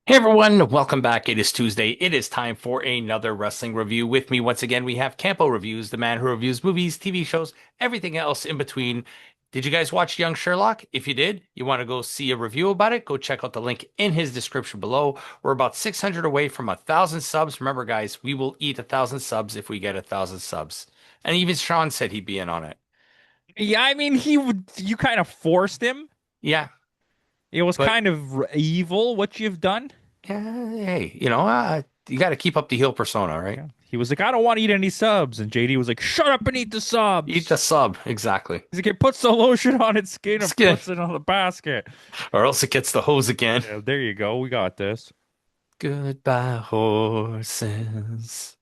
Hey everyone, welcome back. It is Tuesday. It is time for another wrestling review. With me once again, we have Campo.Reviews, the man who reviews movies, TV shows, everything else in between. Did you guys watch Young Sherlock? If you did, you want to go see a review about it, go check out the link in his description below. We're about 600 away from 1,000 subs. Remember, guys, we will eat 1,000 subs if we get 1,000 subs. And even Sean said he'd be in on it. Yeah, I mean, you kind of forced him. Yeah, It was but kind of evil what you've done. hey, you got to keep up the heel persona, right? Yeah. He was like, I don't want to eat any subs. And JD was like, shut up and eat the Eat subs. the sub, exactly. He's like, it puts the lotion on its skin and Skin. puts it on the basket. Or else it gets the hose again. Yeah, there you go. We got this. Goodbye, horses.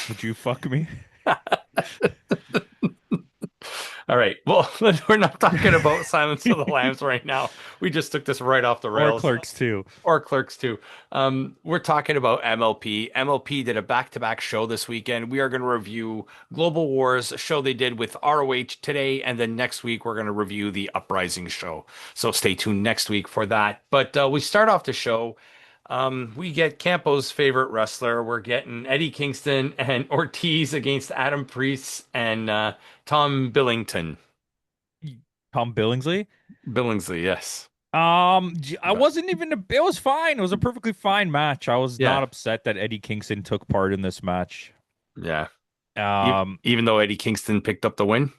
Would you fuck me? All right. Well, we're not talking about Silence of the Lambs right now. We just took this right off the Or rails. Clerks too. Or Clerks too. We're talking about MLP. MLP did a back-to-back show this weekend. We are going to review Global Wars, a show they did with ROH today, and then next week we're going to review the Uprising show. So stay tuned next week for that. But we start off the show. We get Campo's favorite wrestler. We're getting Eddie Kingston and Ortiz against Adam Priest and Tom Billington. Tom Billingsley. Billingsley, yes. I wasn't even it was fine. It was a perfectly fine match. I was not Yeah, upset that Eddie Kingston took part in this match. yeah. Um, Even though Eddie Kingston picked up the win.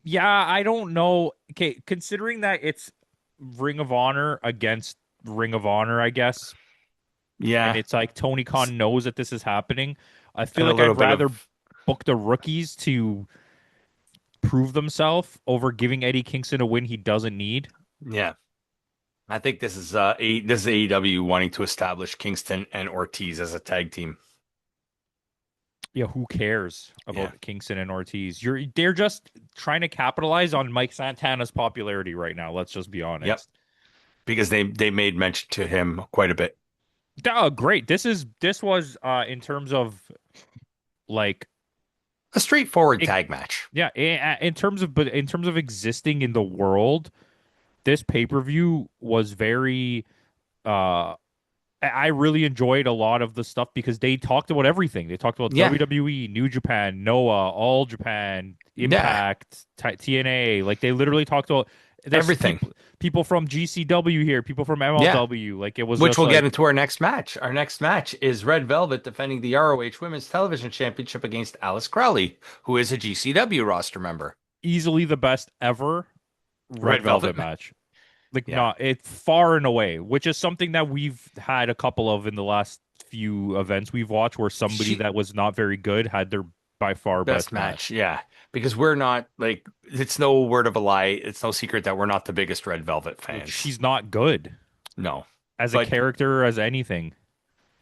Yeah, I don't know. Okay, considering that it's Ring of Honor against Ring of Honor, I guess, and Yeah, it's like Tony Khan knows that this is happening, I feel and a like little I'd bit rather of book the rookies to prove themselves over giving Eddie Kingston a win he doesn't need. yeah. I think this is AEW wanting to establish Kingston and Ortiz as a tag team. Yeah, who cares Yeah. about Kingston and Ortiz? They're just trying to capitalize on Mike Santana's popularity right now. Let's just be Yep. honest. Because they made mention to him quite a bit. Oh, great. This was in terms of like A straightforward it, tag match. yeah, in terms of existing in the world, this pay-per-view was very I really enjoyed a lot of the stuff because they talked about everything. They talked about Yeah. WWE, New Japan, Noah, All Japan, Yeah. Impact, TNA. Like they literally talked about this Everything. people from GCW here, people from Yeah. MLW. Like it was Which just we'll get like into our next match. Our next match is Red Velvet defending the ROH Women's Television Championship against Alice Crowley, who is a GCW roster member. easily the best ever Red Red Velvet Velvet. match. Like Yeah. not it far and away, which is something that we've had a couple of in the last few events we've watched where somebody She that was not very good had their by far best best match. match. Yeah. Because we're not like it's no word of a lie. It's no secret that we're not the biggest Red Velvet fans. She's not good No. as a But character as anything.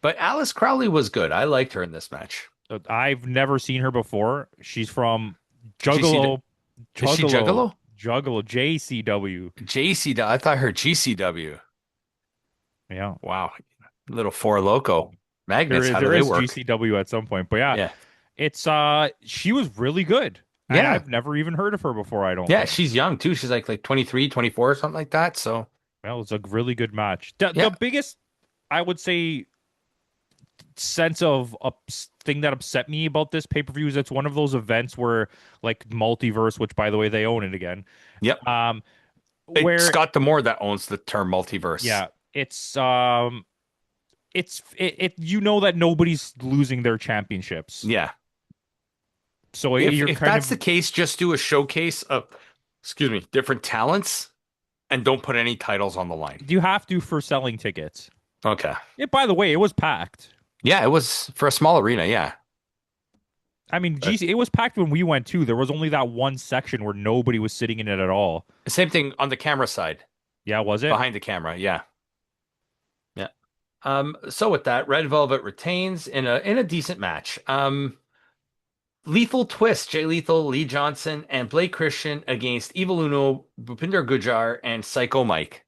but Alice Crowley was good. I liked her in this match. I've never seen her before. She's from GC Juggalo, is she Juggalo, Juggalo? Juggalo, JCW. JCW. I thought her GCW. Yeah, Wow. Little Four Loco. Magnets, how do there they is work? GCW at some point, but yeah, Yeah. it's she was really good. Yeah. I've never even heard of her before. I don't Yeah, think. she's young too. She's like 23, 24 or something like that. So, Well, it's a really good match. The yeah. biggest, I would say, sense of thing that upset me about this pay-per-view is it's one of those events where, like Multiverse, which by the way they own it again, Yep. um, It's where Scott Demore that owns the term multiverse. yeah, it you know that nobody's losing their championships, Yeah. so If you're if kind that's of the case, just do a showcase of, excuse me, different talents and don't put any titles on the line. you have to for selling tickets. Okay. Yeah, by the way, it was packed. Yeah, it was for a small arena. Yeah. I mean, But geez, it was packed when we went too. There was only that one section where nobody was sitting in it at all. same thing on the camera side, Yeah, was it? behind the camera. Yeah. Yeah. So with that, Red Velvet retains in a decent match. Lethal Twist, Jay Lethal, Lee Johnson, and Blake Christian against Evil Uno, Bhupinder Gujjar, and Psycho Mike.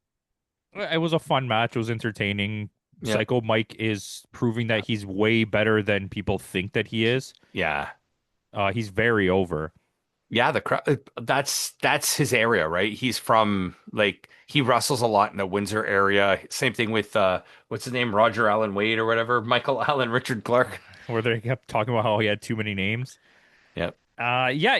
It was a fun match. It was entertaining. Yep. Psycho Mike is proving that he's way better than people think that he is. Yeah. He's very over. Yeah, the crowd. That's his area, right? He's from like he wrestles a lot in the Windsor area. Same thing with what's his name, Roger Allen Wade or whatever, Michael Allen Richard Clark. Where they kept talking about how he had too many names. Yep. Yeah,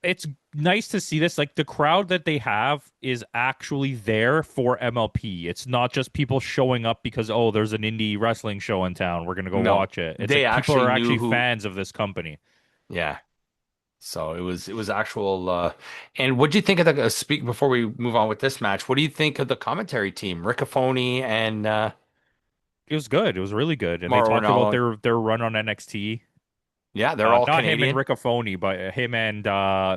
it's nice to see this. Like the crowd that they have is actually there for MLP. It's not just people showing up because, oh, there's an indie wrestling show in town. We're gonna go No, watch it. It's they like people actually are knew actually who. fans of this company. Yeah. So it was actual. And what do you think of the speak before we move on with this match? What do you think of the commentary team, Riccofoni and It was good. It was really good. And they Mauro talked about Ranallo? their run on NXT. Yeah, they're all Not him and Canadian. Riccofoni, but him and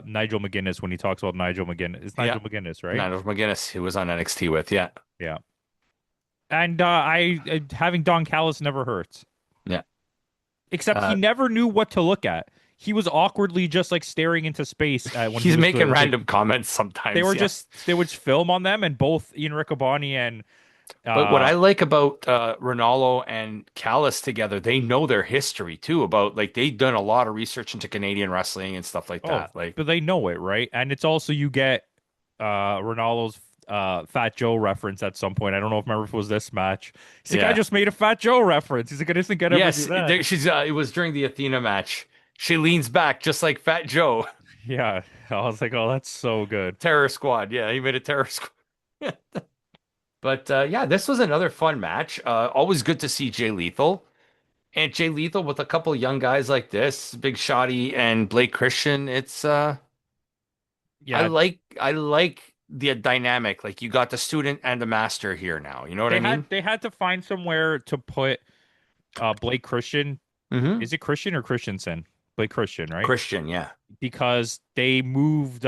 Nigel McGuinness when he talks about Nigel McGuinness. It's Yeah, Nigel McGuinness, right? Nigel McGuinness, who was on NXT with. Yeah, Yeah. And having Don Callis never hurts. yeah. Except he Uh, never knew what to look at. He was awkwardly just like staring into space when he he's was making like random comments sometimes. Yeah. they would film on them, and both Ian Riccoboni and But what uh I like about Ronaldo and Callis together, they know their history too. About like they've done a lot of research into Canadian wrestling and stuff like oh, that. Like, but they know it, right? And it's also you get Ronaldo's Fat Joe reference at some point. I don't know if remember if it was this match. He's like, I yeah, just made a Fat Joe reference. He's like, I didn't think I'd ever do yes, that. she's. It was during the Athena match. She leans back just like Fat Joe. Yeah. I was like, oh, that's so good. Terror Squad. Yeah, he made a Terror Squad. But yeah, this was another fun match. Always good to see Jay Lethal. And Jay Lethal with a couple young guys like this, Big Shotty and Blake Christian. It's Yeah, I like the dynamic. Like you got the student and the master here now. You know what I mean? they had to find somewhere to put Blake Christian. Hmm. Is it Christian or Christensen? Blake Christian, right? Christian, yeah. Because they moved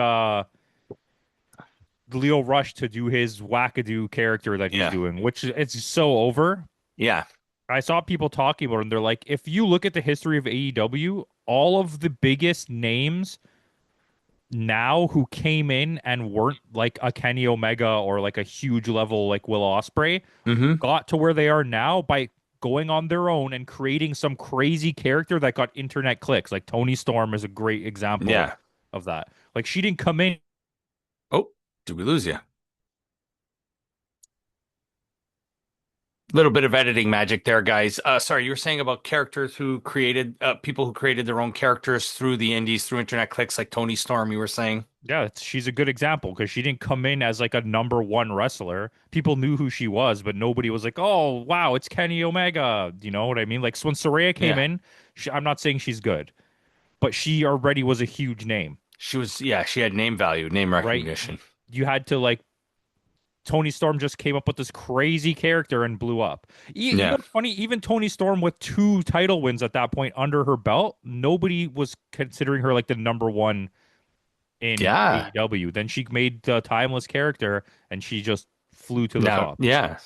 Leo Rush to do his wackadoo character that he's Yeah. doing, which it's so over. Yeah. I saw people talking about it, and they're like, if you look at the history of AEW, all of the biggest names now who came in and weren't like a Kenny Omega or like a huge level like Will Ospreay Hmm. got to where they are now by going on their own and creating some crazy character that got internet clicks. Like Tony Storm is a great example Yeah. of that. Like she didn't come in. Oh, did we lose you? Little bit of editing magic there, guys. Sorry, you were saying about characters who created people who created their own characters through the indies, through internet clicks, like Tony Storm. You were saying, Yeah, she's a good example because she didn't come in as like a number one wrestler. People knew who she was, but nobody was like, "Oh, wow, it's Kenny Omega." You know what I mean? Like so when Soraya came yeah, in, I'm not saying she's good, but she already was a huge name, she was. Yeah, she had name value, name right? recognition. You had to like Tony Storm just came up with this crazy character and blew up. You know Yeah, what's funny? Even Tony Storm with two title wins at that point under her belt, nobody was considering her like the number one in yeah, AEW. Then she made the timeless character and she just flew to the now, top. yeah,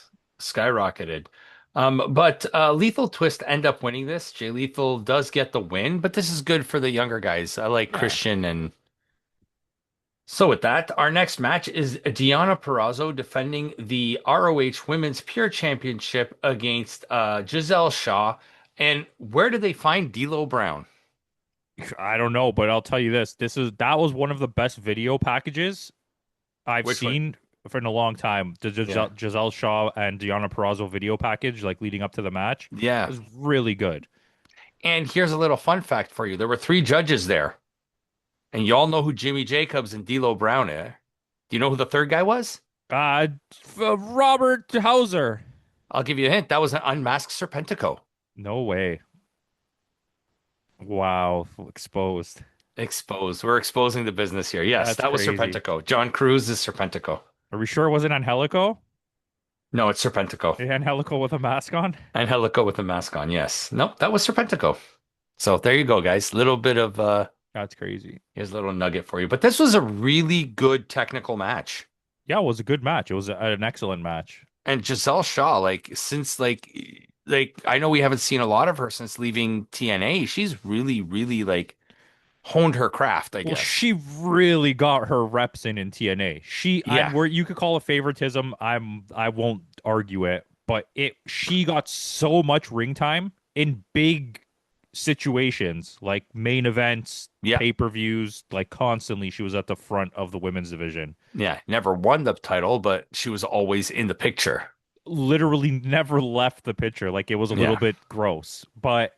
skyrocketed. But Lethal Twist end up winning this. Jay Lethal does get the win, but this is good for the younger guys. I like Yeah. Christian and so with that, our next match is Deonna Purrazzo defending the ROH Women's Pure Championship against Giselle Shaw. And where did they find D'Lo Brown? I don't know, but I'll tell you this. That was one of the best video packages I've Which one? seen for in a long time. The Yeah. Giselle Shaw and Deonna Purrazzo video package, like leading up to the match, Yeah. was really good. And here's a little fun fact for you. There were three judges there. And y'all know who Jimmy Jacobs and D'Lo Brown are. Do you know who the third guy was? Uh, Robert Hauser. I'll give you a hint. That was an unmasked Serpentico. No way. Wow, exposed. Exposed. We're exposing the business here. Yes, That's that was crazy. Serpentico. John Cruz is Serpentico. Are we sure it wasn't Angelico? No, it's Serpentico. Angelico with a mask on? And Helico with the mask on. Yes. Nope, that was Serpentico. So there you go, guys. Little bit of That's crazy. here's a little nugget for you. But this was a really good technical match. Yeah, it was a good match. It was an excellent match. And Giselle Shaw, like since like I know we haven't seen a lot of her since leaving TNA. She's really, really like honed her craft, I Well, guess. she really got her reps in TNA. Yeah. Where you could call it favoritism. I won't argue it, but she got so much ring time in big situations, like main events, Yeah. pay-per-views, like constantly she was at the front of the women's division. Yeah. Never won the title, but she was always in the picture. Literally never left the picture. Like it was a little Yeah. bit gross, but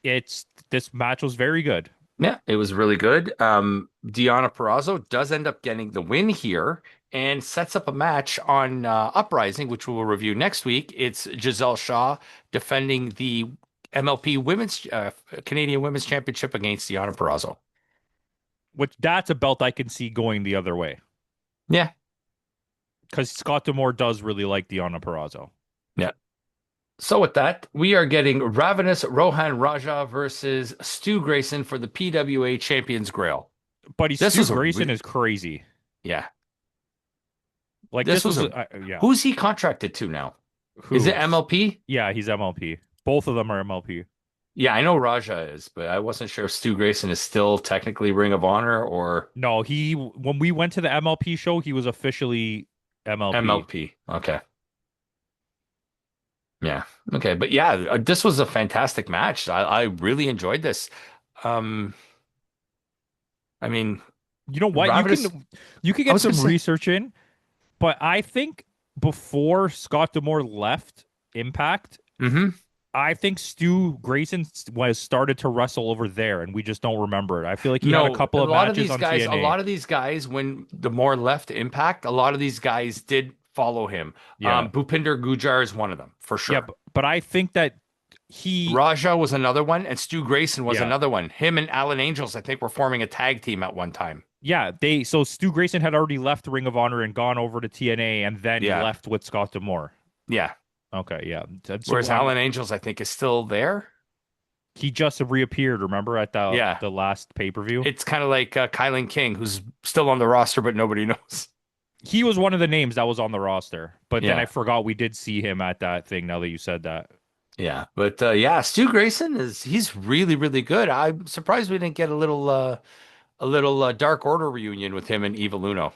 it's this match was very good. Yeah, it was really good. Deonna Purrazzo does end up getting the win here and sets up a match on Uprising, which we will review next week. It's Giselle Shaw defending the MLP Women's Canadian Women's Championship against Deonna Purrazzo. Which that's a belt I can see going the other way Yeah, because Scott D'Amore does really like Deonna Purrazzo. yeah. So with that, we are getting Ravenous Rohan Raja versus Stu Grayson for the PWA Champions Grail. But This Stu was a Grayson is crazy. yeah. Like This this was was a yeah. Who's he contracted to now? Is Who? it MLP? Yeah, he's MLP. Both of them are MLP. Yeah, I know Raja is, but I wasn't sure if Stu Grayson is still technically Ring of Honor or No, he when we went to the MLP show, he was officially MLP. MLP. Okay. Yeah. Okay. But yeah, this was a fantastic match. I really enjoyed this. Um, I mean, You know what? Ravenous, You can I get was gonna some say, research in, but I think before Scott D'Amore left Impact, hmm I think Stu Grayson was started to wrestle over there, and we just don't remember it. I feel like he had a No, couple of matches on a TNA. lot of these guys, when the more left Impact, a lot of these guys did follow him. Yeah, Bhupinder Gujar is one of them for yeah, sure. but I think that he, Raja was another one, and Stu Grayson was yeah, another one. Him and Alan Angels, I think, were forming a tag team at one time. yeah, they so Stu Grayson had already left Ring of Honor and gone over to TNA, and then Yeah, left with Scott D'Amore. yeah. Okay, yeah. Whereas So Alan Angels, I think, is still there. he just reappeared. Remember at Yeah, the last pay per view? it's kind of like Kylan King, who's still on the roster, but nobody knows. He was one of the names that was on the roster, but then I Yeah, forgot we did see him at that thing. Now that you said that, yeah. But yeah, Stu Grayson he's really, really good. I'm surprised we didn't get a little Dark Order reunion with him and Evil Uno.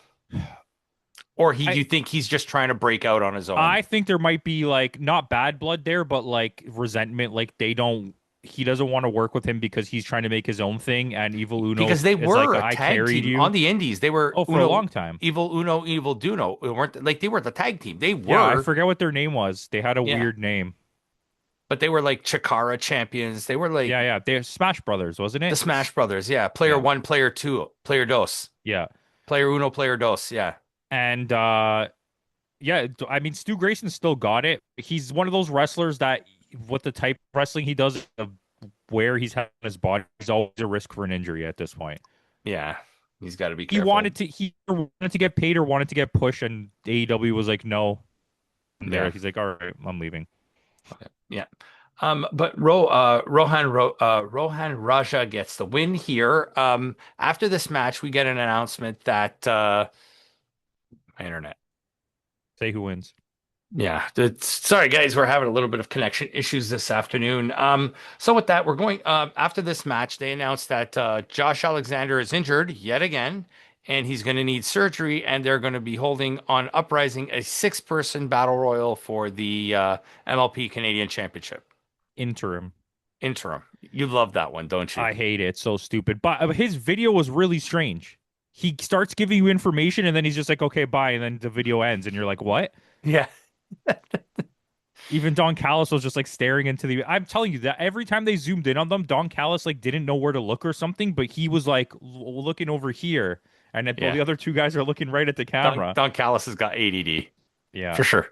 Or do I you think he's just trying to break out on his own? I think there might be like not bad blood there, but like resentment. Like he doesn't want to work with him because he's trying to make his own thing, and Evil Uno Because they is like were a I tag carried team you. on the Indies. They were Oh, for a long time. Uno, Evil Duno. They weren't like they were the tag team. They Yeah, I were, forget what their name was. They had a yeah, weird name. but they were like Chikara champions. They were like Yeah, yeah. They're Smash Brothers, wasn't the it? Smash Brothers. Yeah, player Yeah, one, player two, player dos, yeah. player uno, player dos. Yeah, And yeah, I mean Stu Grayson still got it. He's one of those wrestlers that with the type of wrestling he does, where he's had his body, he's always a risk for an injury at this point. yeah. He's got to be careful. He wanted to get paid or wanted to get pushed, and AEW was like, no. And there, Yeah, he's like, all right, I'm leaving. yeah. But Rohan Raja gets the win here. After this match, we get an announcement that my internet. Say who wins. Yeah, sorry guys, we're having a little bit of connection issues this afternoon. So with that, we're going after this match, they announced that Josh Alexander is injured yet again, and he's going to need surgery, and they're going to be holding on Uprising a six-person battle royal for the MLP Canadian Championship Interim. interim. You love that one, don't you? I hate it. It's so stupid. But his video was really strange. He starts giving you information, and then he's just like, okay, bye. And then the video ends, and you're like, what? Yeah. Even Don Callis was just like staring into the. I'm telling you that every time they zoomed in on them, Don Callis like didn't know where to look or something, but he was like looking over here, and Yeah. the other two guys are looking right at the camera. Don Callis has got ADD Yeah. for sure.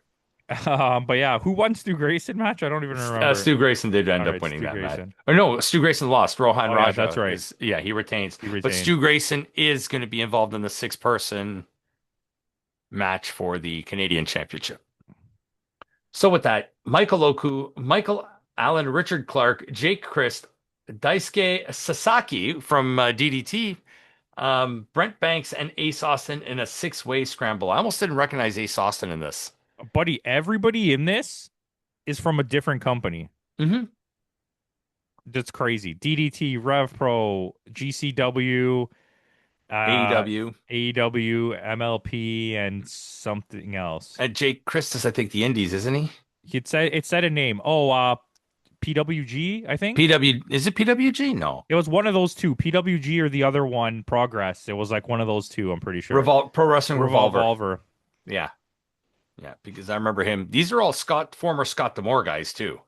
But yeah, who won Stu Grayson match? I don't even remember. Stu Grayson did end All up right, winning Stu that match. Grayson. Or no, Stu Grayson lost. Rohan Oh yeah, Raja that's right. is, yeah, he retains. He But retained. Stu Grayson is going to be involved in the six-person match for the Canadian Championship. So with that, Michael Oku, Michael Allen, Richard Clark, Jake Christ, Daisuke Sasaki from DDT, Brent Banks, and Ace Austin in a six-way scramble. I almost didn't recognize Ace Austin in this. Buddy, everybody in this is from a different company. Mm-hmm. That's crazy. DDT, Rev Pro, GCW, AEW. AEW, MLP, and something else. And Jake Christ is, I think, the Indies, isn't he? It said a name. Oh, PWG, I think. Is it PWG? No. It was one of those two, PWG or the other one, Progress. It was like one of those two, I'm pretty sure. Pro Wrestling Revolver. Revolver. Yeah. Yeah, because I remember him. These are all former Scott D'Amore guys too.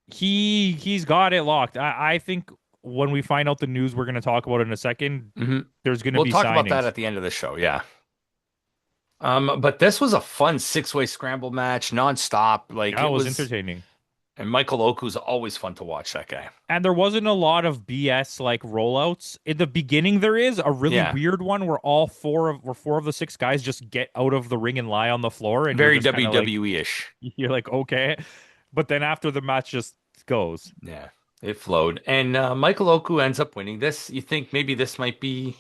He's got it locked. I think when we find out the news we're going to talk about in a second, Hmm. there's going to We'll be talk about that signings. at the end of the show. Yeah. But this was a fun six-way scramble match, nonstop. Like Yeah, it it was was, entertaining. and Michael Oku's always fun to watch. That guy. And there wasn't a lot of BS like rollouts. In the beginning, there is a really Yeah, weird one where four of the six guys just get out of the ring and lie on the floor, and you're very just kind of like WWE-ish. you're like, okay. But then after the match just goes. Yeah, it flowed, and Michael Oku ends up winning this. You think maybe this might be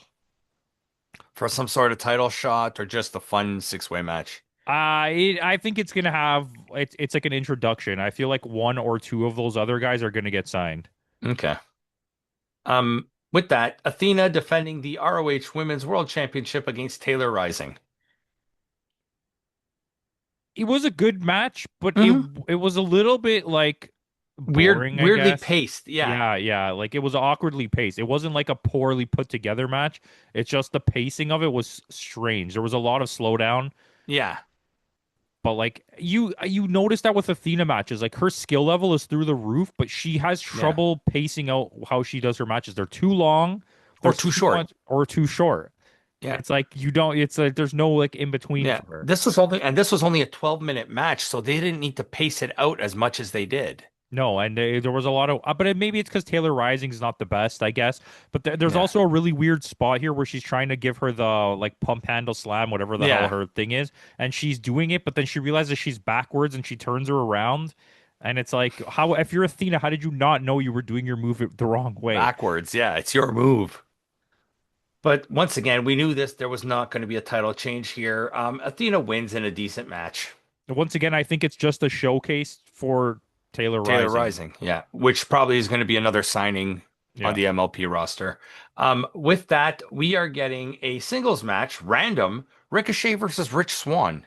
for some sort of title shot or just a fun six-way match? I think it's gonna have it's like an introduction. I feel like one or two of those other guys are gonna get signed. Okay. With that, Athena defending the ROH Women's World Championship against Taylor Rising. It was a good match, but Hmm. it was a little bit like boring, I Weirdly guess. paced. Yeah, Yeah, yeah, like it was awkwardly paced. It wasn't like a poorly put together match. It's just the pacing of it was strange. There was a lot of slowdown, yeah, but like you notice that with Athena matches, like her skill level is through the roof, but she has yeah. trouble pacing out how she does her matches. They're too long, Or there's too too short. much, or too short. Yeah, It's like you don't. It's like there's no like in between yeah. for her. This was only a 12-minute match, so they didn't need to pace it out as much as they did. No, and there was a lot of, but maybe it's because Taylor Rising is not the best, I guess. But there's Yeah, also a really weird spot here where she's trying to give her the like pump handle slam, whatever the hell yeah. her thing is, and she's doing it, but then she realizes she's backwards and she turns her around, and it's like, how if you're Athena, how did you not know you were doing your move the wrong way? Backwards. Yeah, it's your move. But once again, we knew this. There was not going to be a title change here. Athena wins in a decent match. Once again, I think it's just a showcase for Taylor Taylor Rising. Rising, yeah, which probably is going to be another signing on Yeah, the MLP roster. With that, we are getting a singles match, random Ricochet versus Rich Swann.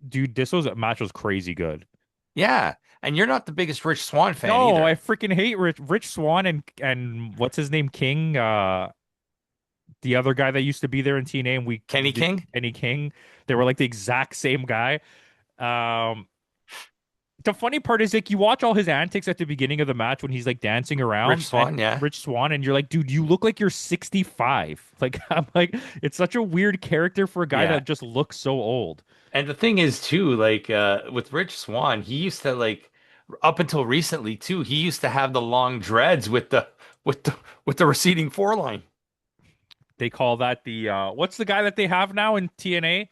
dude, match was crazy good. Yeah, and you're not the biggest Rich Swann fan No, I either. freaking hate Rich Swan and what's his name, King. The other guy that used to be there in TNA, and we Kenny did King? Kenny King. They were like the exact same guy. Um, the funny part is like you watch all his antics at the beginning of the match when he's like dancing Rich around and Swann, yeah. Rich Swan, and you're like, dude, you look like you're 65. Like I'm like, it's such a weird character for a guy Yeah. that just looks so old. And the thing is too, like with Rich Swann, he used to like up until recently too, he used to have the long dreads with the with the receding foreline. They call that the what's the guy that they have now in TNA?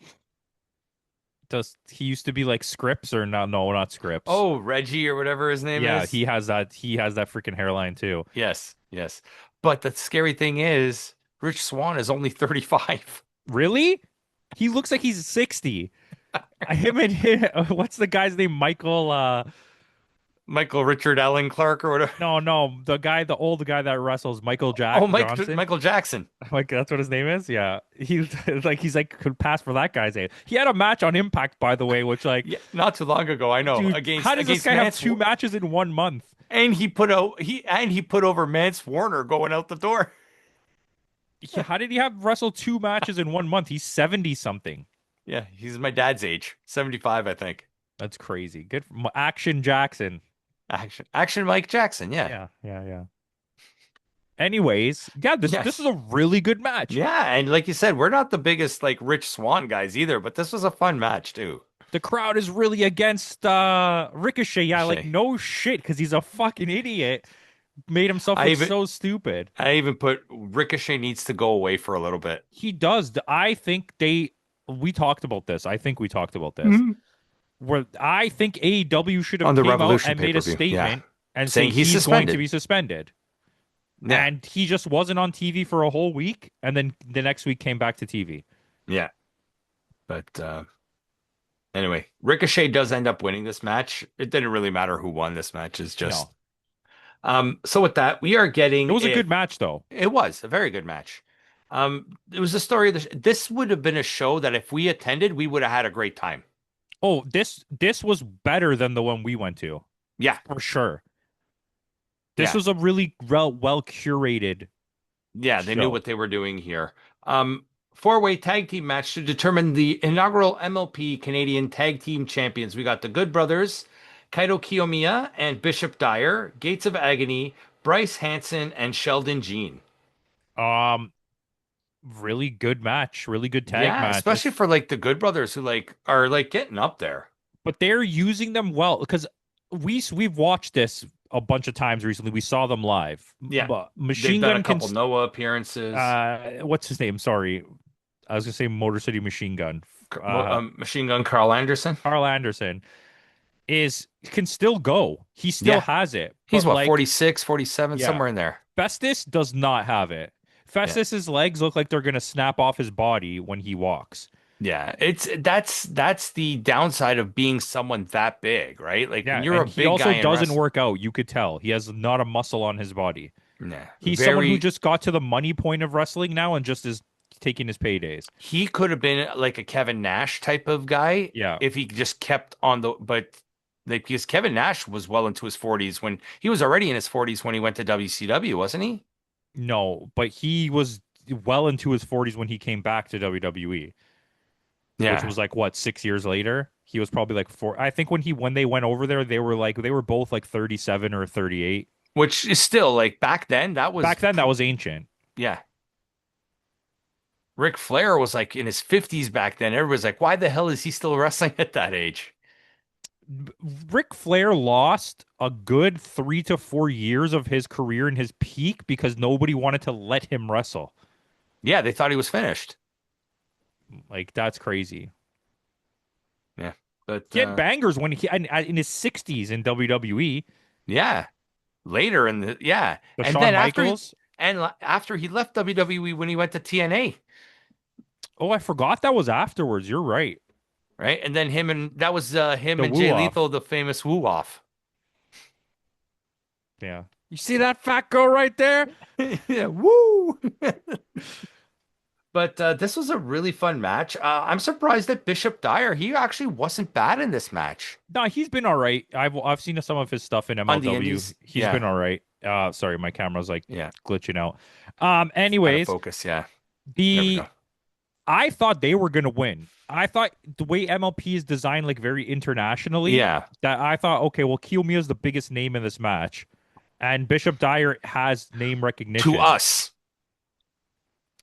Does he used to be like Scripps or no? No, not Scripps. Oh, Reggie or whatever his name Yeah, is. he has that freaking hairline too. Yes, yes. But the scary thing is, Rich Swann is only 35. Really? He looks like he's 60. Him and him, what's the guy's name? Michael Michael Richard Allen Clark or whatever. no, the old guy that wrestles, Michael Oh, Johnson. Michael Jackson. Like that's what his name is? Yeah. He's like could pass for that guy's age. He had a match on Impact, by the way, which like, Yeah, not too long ago, I know, dude, how does this against guy have Mance two matches in 1 month? and he put over Mance Warner going out the door. How did he have wrestled two matches in 1 month? He's 70 something. Yeah, he's my dad's age, 75, I think. That's crazy. Good Action Jackson. Action Mike Jackson, yeah. Yeah, yeah, yeah. Anyways, yeah, this is Yes. a really good match. Yeah, and like you said, we're not the biggest like Rich Swan guys either, but this was a fun match too. The crowd is really against Ricochet. Yeah, like Shay. no shit, because he's a fucking idiot. Made himself I look even so stupid. I even put Ricochet needs to go away for a little bit. He does. I think we talked about this. I think we talked about this. Mhm. Where I think AEW should have On the came out Revolution and made a pay-per-view. Yeah. statement and say Saying he's he's going to suspended. be suspended. Yeah. And he just wasn't on TV for a whole week, and then the next week came back to TV. Yeah. But anyway, Ricochet does end up winning this match. It didn't really matter who won this match. It's just No, so with that, we are it getting was a good match though. it was a very good match. It was the story of this would have been a show that if we attended, we would have had a great time. Oh, this was better than the one we went to Yeah. for sure. This Yeah. was a really well curated Yeah, they knew show. what they were doing here. Four-way tag team match to determine the inaugural MLP Canadian Tag Team Champions. We got the Good Brothers, Kaito Kiyomiya and Bishop Dyer, Gates of Agony, Bryce Hansen, and Sheldon Jean. Um, really good match, really good tag Yeah, match. especially for like the Good Brothers who like are like getting up there. But they're using them well because we've watched this a bunch of times recently. We saw them live. Yeah, they've Machine done a Gun can couple Noah appearances. what's his name? Sorry. I was gonna say Motor City Machine Gun. Uh Machine Gun Carl Anderson. Carl Anderson is can still go. He still Yeah, has it. he's But what, like 46, 47, yeah, somewhere in there. Festus does not have it. Yeah. Festus's legs look like they're gonna snap off his body when he walks. Yeah, that's the downside of being someone that big, right? Like when Yeah, you're a and he big also guy in doesn't wrestling, work out. You could tell. He has not a muscle on his body. yeah, He's someone who very just got to the money point of wrestling now and just is taking his paydays. he could have been like a Kevin Nash type of guy Yeah. if he just kept on the but like because Kevin Nash was well into his 40s when he was already in his 40s when he went to WCW, wasn't he? No, but he was well into his 40s when he came back to WWE, which Yeah, was like what, 6 years later? He was probably like four. I think when they went over there, they were both like 37 or 38. which is still like back then that was Back then, that was ancient. yeah. Ric Flair was like in his 50s back then. Everybody's like, why the hell is he still wrestling at that age? Ric Flair lost a good 3 to 4 years of his career in his peak because nobody wanted to let him wrestle. Yeah, they thought he was finished. Like that's crazy. Yeah, but He had bangers when in his 60s in WWE. yeah, later in the yeah, The and Shawn then Michaels. after he left WWE when he went to TNA, Oh, I forgot that was afterwards. You're right. right? And then that was him The and woo Jay off. Lethal, the famous woo off. Yeah. You see that fat girl right there? Yeah, woo. But this was a really fun match. I'm surprised that Bishop Dyer, he actually wasn't bad in this match No, he's been all right. I've seen some of his stuff in on the MLW. Indies. He's Yeah, been all right. Sorry, my camera's like yeah, glitching out. out of Anyways, focus. Yeah, there we the go. I thought they were gonna win. I thought the way MLP is designed, like very internationally, Yeah, that I thought, okay, well, Kiyomiya is the biggest name in this match, and Bishop Dyer has name to recognition. us.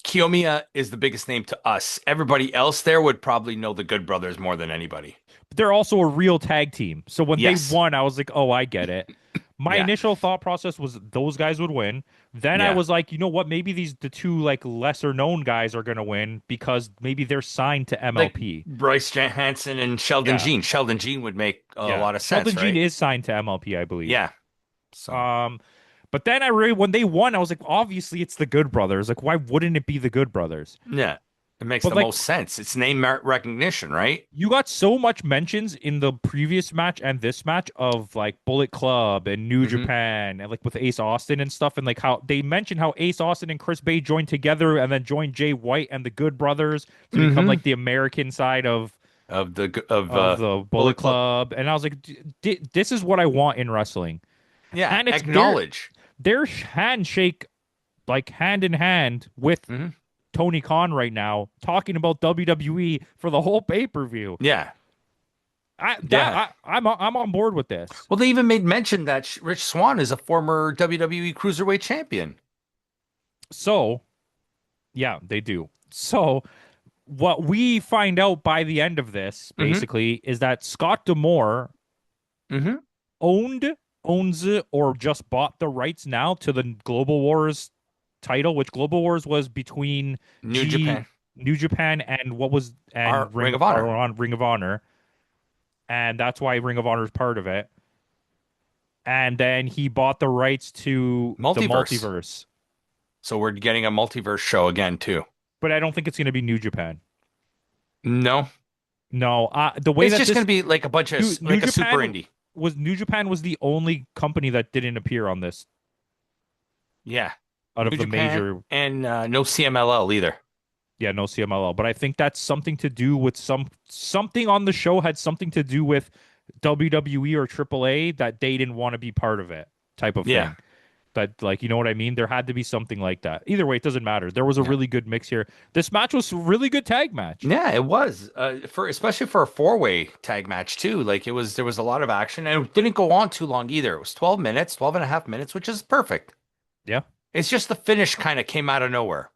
Kiyomiya is the biggest name to us. Everybody else there would probably know the Good Brothers more than anybody. But they're also a real tag team. So when they Yes. won, I was like, oh, I get it. My Yeah. initial thought process was those guys would win. Then I Yeah. was like, you know what? Maybe the two like lesser known guys are gonna win because maybe they're signed to Like MLP. Bryce Hansen and Sheldon Yeah, Jean. Sheldon Jean would make a yeah. lot of sense, Sheldon Jean right? is signed to MLP, I believe. Yeah. So, Um, but then I really when they won, I was like, obviously it's the Good Brothers. Like, why wouldn't it be the Good Brothers? yeah, it makes But the like most sense. It's name recognition, right? you got so much mentions in the previous match and this match of like Bullet Club and New Hmm. Japan and like with Ace Austin and stuff and like how they mentioned how Ace Austin and Chris Bay joined together and then joined Jay White and the Good Brothers to become Hmm. like the American side Of the Bullet Bullet Club. Club and I was like this is what I want in wrestling. Yeah. And it's Acknowledge. their handshake like hand in hand with Hmm. Tony Khan right now talking about WWE for the whole pay-per-view. Yeah. Yeah. I'm on board with this. Well, they even made mention that Rich Swann is a former WWE Cruiserweight champion. So, yeah, they do. So, what we find out by the end of this Hmm. basically is that Scott D'Amore Hmm. owns it or just bought the rights now to the Global Wars title, which Global Wars was between New Japan. New Japan and what was Our and Ring of Honor. on Ring of Honor, and that's why Ring of Honor is part of it. And then he bought the rights to the Multiverse. multiverse, So we're getting a multiverse show again, too. but I don't think it's going to be New Japan. No, No, the way it's that just this going to be like a bunch of New like a super Japan indie. New Japan was the only company that didn't appear on this Yeah. out New of the Japan major. and no CMLL either. Yeah, no CMLL, but I think that's something to do with something on the show had something to do with WWE or AAA that they didn't want to be part of it, type of Yeah. thing. That, like, you know what I mean? There had to be something like that. Either way, it doesn't matter. There was a Yeah. really good mix here. This match was a really good tag match. Yeah, it was. For especially for a four-way tag match too. Like it was there was a lot of action and it didn't go on too long either. It was 12 minutes, 12 and a half minutes, which is perfect. Yeah. It's just the finish kind of came out of nowhere.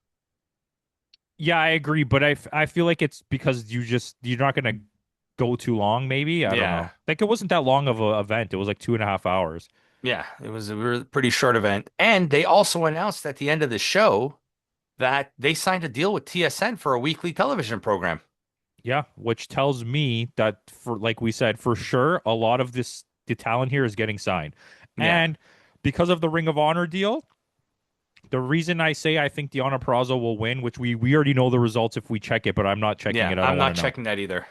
Yeah, I agree, but I feel like it's because you're not gonna go too long, maybe. I don't Yeah. know. Like, it wasn't that long of an event. It was like 2.5 hours. Yeah, it was a pretty short event. And they also announced at the end of the show that they signed a deal with TSN for a weekly television program. Yeah, which tells me that, for like we said, for sure, a lot of the talent here is getting signed. Yeah. And because of the Ring of Honor deal, the reason I say I think Deonna Purrazzo will win, which we already know the results if we check it, but I'm not checking Yeah, it. I I'm don't want not to know. checking that either.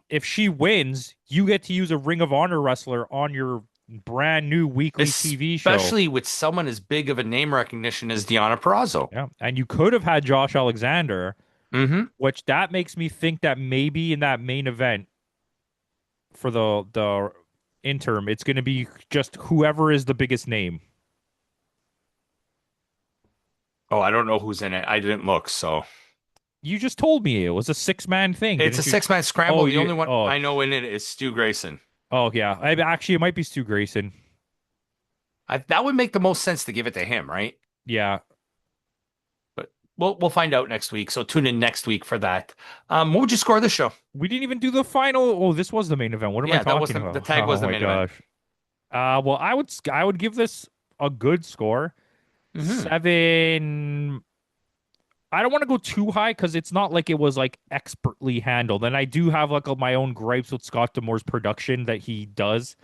If she wins, you get to use a Ring of Honor wrestler on your brand new weekly TV show. Especially with someone as big of a name recognition as Deonna Purrazzo. Yeah. And you could have had Josh Alexander, Hmm. which that makes me think that maybe in that main event for the interim, it's going to be just whoever is the biggest name. Oh, I don't know who's in it. I didn't look, so You just told me it was a 6-man thing, it's a didn't you? six-man scramble. Oh, The you only one oh I know in it is Stu Grayson. oh yeah. Actually, it might be Stu Grayson. That would make the most sense to give it to him, right? Yeah, But we'll find out next week. So tune in next week for that. What would you score this show? we didn't even do the final. Oh, this was the main event. What am I Yeah, that was talking the about? tag Oh was the my main event. gosh. Well, I would give this a good score. Hmm. 7. I don't want to go too high because it's not like it was like expertly handled, and I do have like my own gripes with Scott D'Amore's production that he does.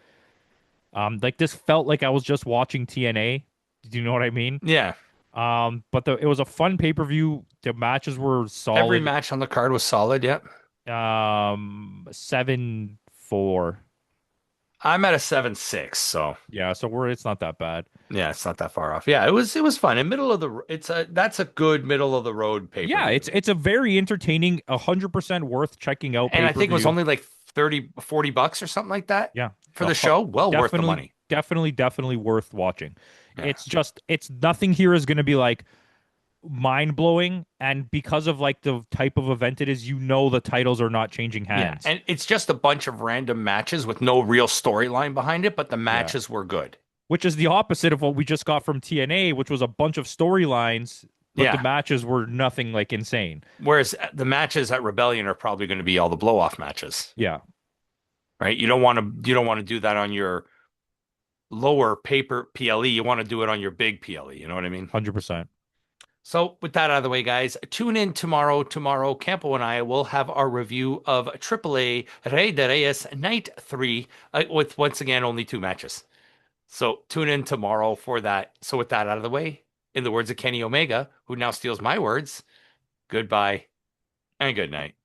Like, this felt like I was just watching TNA. Do you know what I mean? Yeah, But it was a fun pay-per-view. The matches were every solid. match on the card was solid. Yep. 7-4. I'm at a 7-6, so Yeah, so it's not that bad. yeah, it's not that far off. Yeah, it was fun. In middle of the it's a that's a good middle of the road Yeah, pay-per-view. it's a very entertaining, 100% worth checking out And I think it was pay-per-view. only like 30, $40 or something like that Yeah, for the show. Well worth the definitely, money. definitely, definitely worth watching. Yeah. It's nothing here is going to be like mind blowing, and because of like the type of event it is, the titles are not changing Yeah. hands. And it's just a bunch of random matches with no real storyline behind it, but the Yeah, matches were good. which is the opposite of what we just got from TNA, which was a bunch of storylines, but the Yeah. matches were nothing like insane. Whereas the matches at Rebellion are probably going to be all the blow off matches, Yeah, right? You don't want to do that on your lower paper PLE. You want to do it on your big PLE. You know what I mean? 100%. So with that out of the way, guys, tune in tomorrow. Tomorrow, Campo and I will have our review of AAA Rey de Reyes Night 3 with once again only two matches. So tune in tomorrow for that. So with that out of the way, in the words of Kenny Omega, who now steals my words, goodbye and good night.